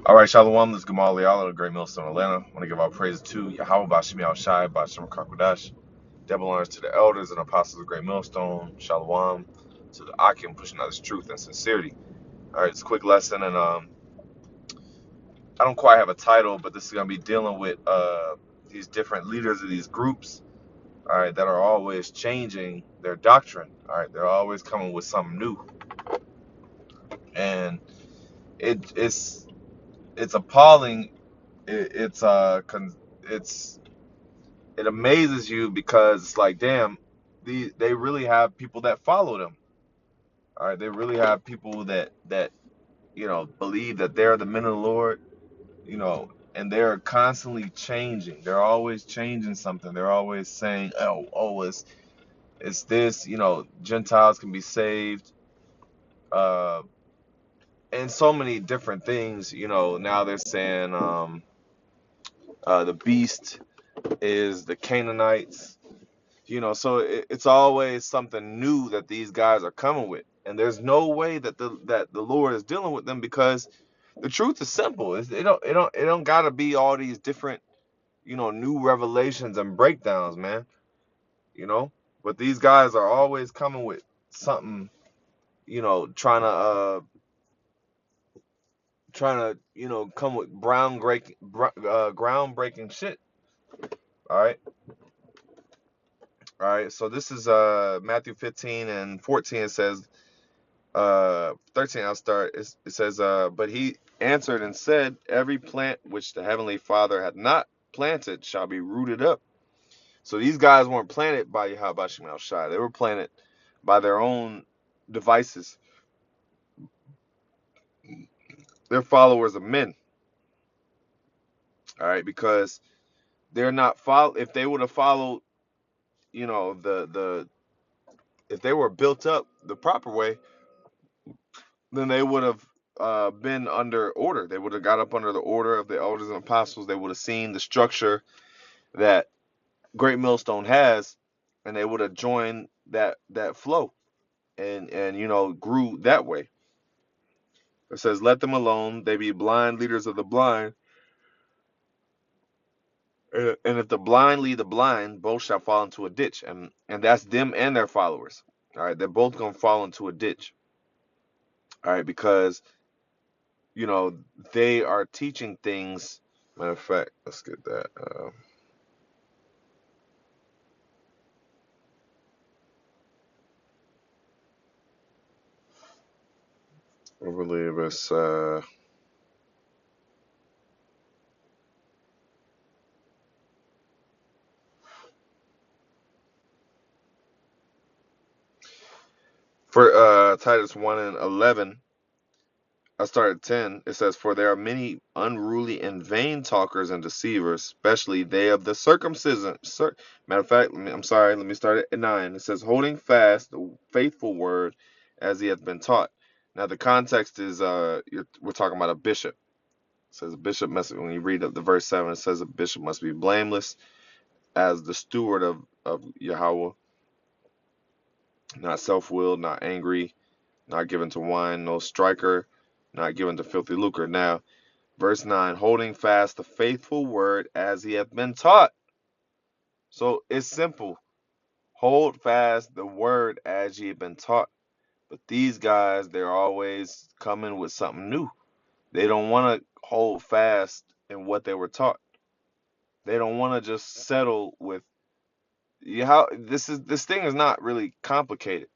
All right, Shalom, this is Gamal Leal, the Great Millstone, Atlanta. I want to give our praise to YAHAWAH, BAHASHAM, BAHASHAM, Kakwadash. Double honors to the elders and apostles of the Great Millstone. Shalom to the Akim, pushing out his truth and sincerity. All right, it's a quick lesson, and I don't quite have a title, but this is going to be dealing with these different leaders of these groups, all right, that are always changing their doctrine. All right, they're always coming with something new, and it's appalling. It's it amazes you because it's like, damn, they really have people that follow them. All right, they really have people that believe that they're the men of the Lord, and they're constantly changing. They're always changing something. They're always saying, it's this, Gentiles can be saved, uh, and so many different things. Now they're saying the beast is the Canaanites. So it's always something new that these guys are coming with, and there's no way that the Lord is dealing with them, because the truth is simple. It don't gotta be all these different new revelations and breakdowns, man. You know, but these guys are always coming with something, trying to come with groundbreaking shit. All right. All right, so this is Matthew 15 and 14. It says 13, I'll start. It says, but he answered and said, every plant which the heavenly Father had not planted shall be rooted up. So these guys weren't planted by YAHAWASHI Shai. They were planted by their own devices. They're followers of men. All right, because they're not if they would have followed, the if they were built up the proper way, then they would have been under order. They would have got up under the order of the elders and apostles. They would have seen the structure that Great Millstone has, and they would have joined that flow, and grew that way. It says, "Let them alone; they be blind leaders of the blind. And if the blind lead the blind, both shall fall into a ditch." And that's them and their followers. All right, they're both gonna fall into a ditch. All right, because they are teaching things. Matter of fact, let's get that. I believe it's for Titus 1 and 11. I started 10. It says, "For there are many unruly and vain talkers and deceivers, especially they of the circumcision." Matter of fact, I'm sorry, let me start at 9. It says, "Holding fast the faithful word as he hath been taught." Now, the context is we're talking about a bishop. It says a bishop must, when you read up the verse 7, it says a bishop must be blameless as the steward of Yahweh, not self-willed, not angry, not given to wine, no striker, not given to filthy lucre. Now, verse 9, holding fast the faithful word as he hath been taught. So it's simple. Hold fast the word as ye have been taught. But these guys, they're always coming with something new. They don't want to hold fast in what they were taught. They don't want to just settle with this thing is not really complicated.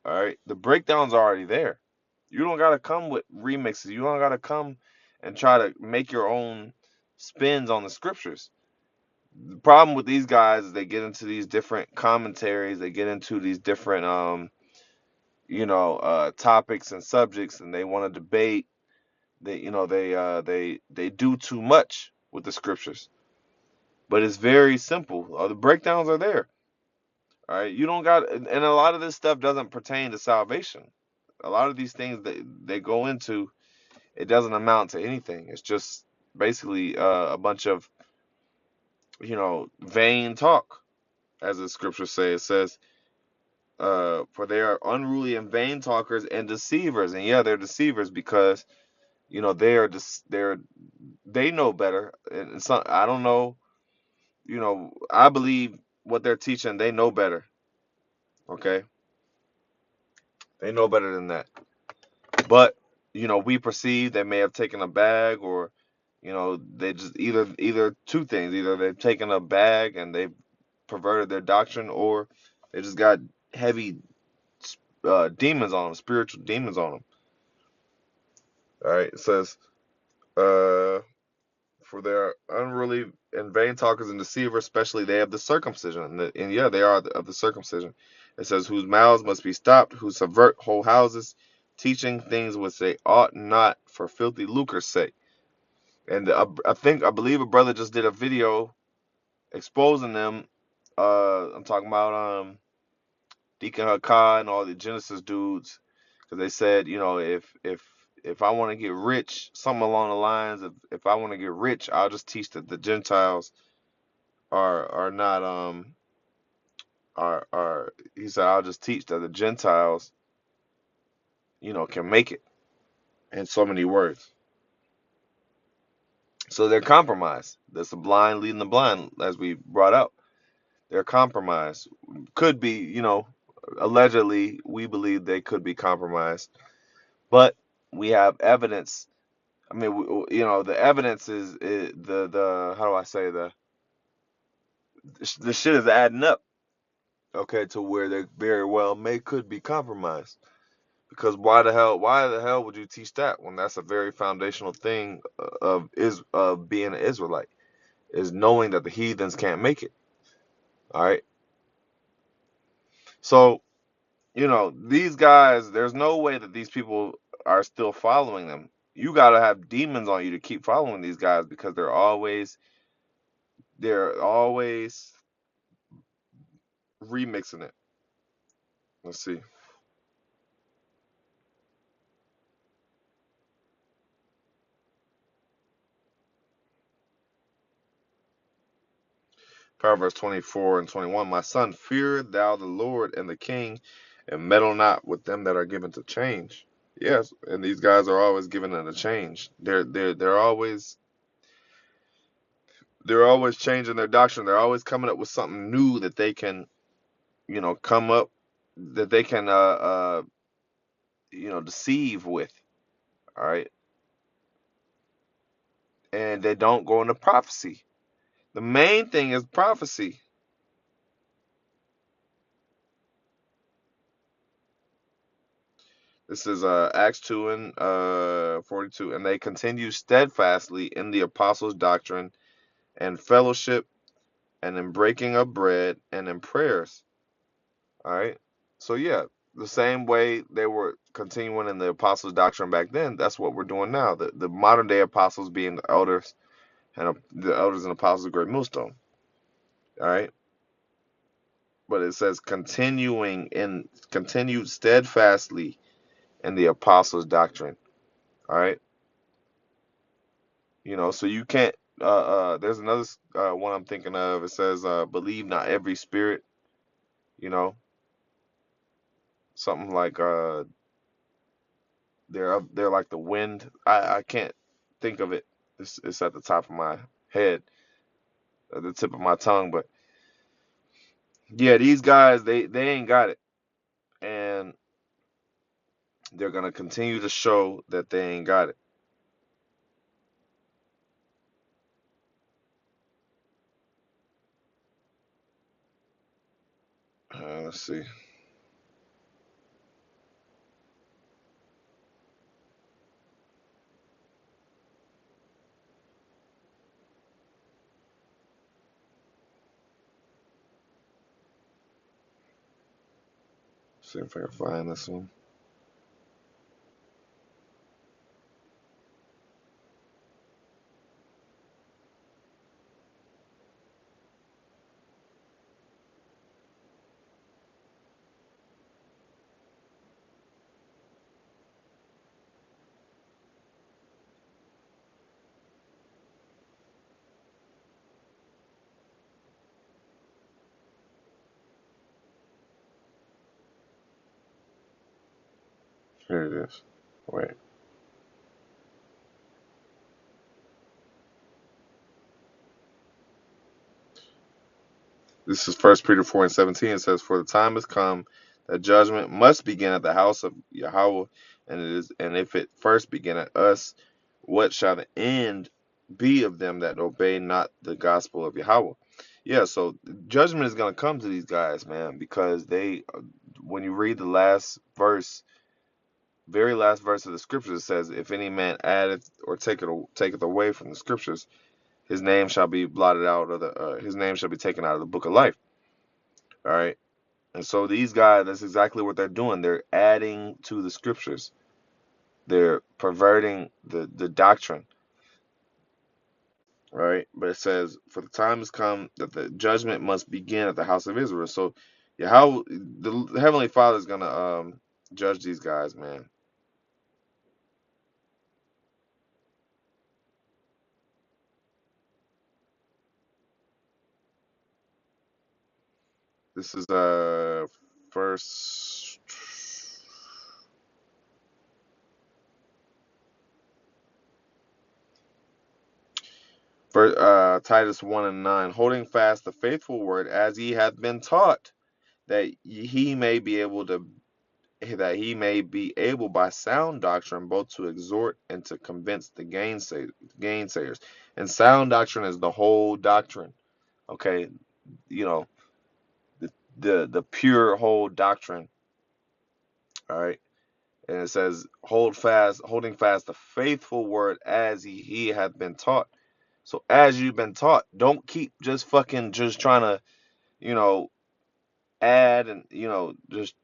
All right. The breakdown's already there. You don't gotta come with remixes. You don't gotta come and try to make your own spins on the scriptures. The problem with these guys is they get into these different commentaries, they get into these different topics and subjects, and they want to debate. They do too much with the scriptures. But it's very simple. The breakdowns are there. All right. You don't got, and a lot of this stuff doesn't pertain to salvation. A lot of these things that they go into, it doesn't amount to anything. It's just basically a bunch of vain talk, as the scriptures say. It says, for they are unruly and vain talkers and deceivers. And yeah, they're deceivers because they know better, and some, I don't know. I believe what they're teaching. They know better. Okay, they know better than that. But we perceive they may have taken a bag, or they just either two things: either they've taken a bag and they've perverted their doctrine, or they just got heavy demons on them, spiritual demons on them. All right, it says, for their unruly and vain talkers and deceivers, especially they have the circumcision, and yeah, they are of the circumcision. It says, whose mouths must be stopped, who subvert whole houses, teaching things which they ought not, for filthy lucre's sake. And I believe a brother just did a video exposing them. I'm talking about Deacon Hakah and all the Genesis dudes, because they said, if I want to get rich, something along the lines of, if I want to get rich, I'll just teach that the Gentiles are not are he said, I'll just teach that the Gentiles can make it, in so many words. So they're compromised. That's the blind leading the blind, as we brought up. They're compromised. Could be, allegedly, we believe they could be compromised, but we have evidence. I mean, the evidence is the how do I say, the shit is adding up, okay, to where they very well could be compromised. Because why the hell would you teach that, when that's a very foundational thing of being an Israelite, is knowing that the heathens can't make it. All right. So, these guys, there's no way that these people are still following them. You got to have demons on you to keep following these guys, because they're always remixing it. Let's see. Proverbs 24 and 21. My son, fear thou the Lord and the king, and meddle not with them that are given to change. Yes, and these guys are always giving it a change. They're always changing their doctrine. They're always coming up with something new that they can, come up, that they can deceive with. All right. And they don't go into prophecy. The main thing is prophecy. This is Acts 2 and 42. And they continue steadfastly in the apostles' doctrine and fellowship, and in breaking of bread, and in prayers. All right. So yeah, the same way they were continuing in the apostles' doctrine back then, that's what we're doing now. The modern day apostles being the elders, and the elders and apostles of Great Millstone. All right. But it says continued steadfastly in the apostles' doctrine. All right. So you can't. There's another one I'm thinking of. It says, "Believe not every spirit." You know, something like they're like the wind. I can't think of it. It's at the top of my head, at the tip of my tongue. But yeah, these guys, they ain't got it, and they're gonna continue to show that they ain't got it. Let's see. See if I can find this one. Here it is. Wait. This is 1 Peter 4:17. It says, "For the time has come that judgment must begin at the house of Yahawah, and if it first begin at us, what shall the end be of them that obey not the gospel of Yahawah?" Yeah, so judgment is gonna come to these guys, man, because when you read the last verse, very last verse of the scriptures, it says, "If any man addeth or taketh away from the scriptures, his name shall be blotted out of his name shall be taken out of the book of life." All right. And so these guys, that's exactly what they're doing. They're adding to the scriptures. They're perverting the doctrine, right? But it says, "For the time has come that the judgment must begin at the house of Israel." So, yeah, how the Heavenly Father is gonna judge these guys, man. This is first, Titus 1:9, "Holding fast the faithful word as ye hath been taught, that he may be able by sound doctrine both to exhort and to convince the gainsayers." And sound doctrine is the whole doctrine. Okay, you know, the pure whole doctrine. All right. And it says, holding fast the faithful word as he hath been taught. So as you've been taught, don't keep just trying to, you know, add and, just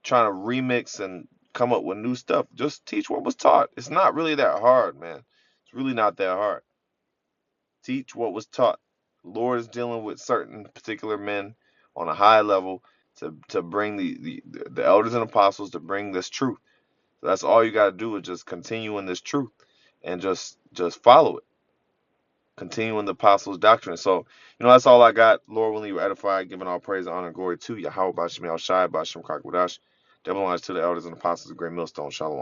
trying to remix and come up with new stuff. Just teach what was taught. It's not really that hard, man. It's really not that hard. Teach what was taught. The Lord is dealing with certain particular men on a high level to bring the elders and apostles to bring this truth. So that's all you got to do is just continue in this truth and just follow it. Continue in the apostles' doctrine. So, that's all I got. Lord willing, you edify, giving all praise, honor, and glory to Yahawah, BAHASHAM, YAHAWASHI, BAHASHAM, KAKWADASH. Double honors to the elders and apostles of Great Millstone. Shalom.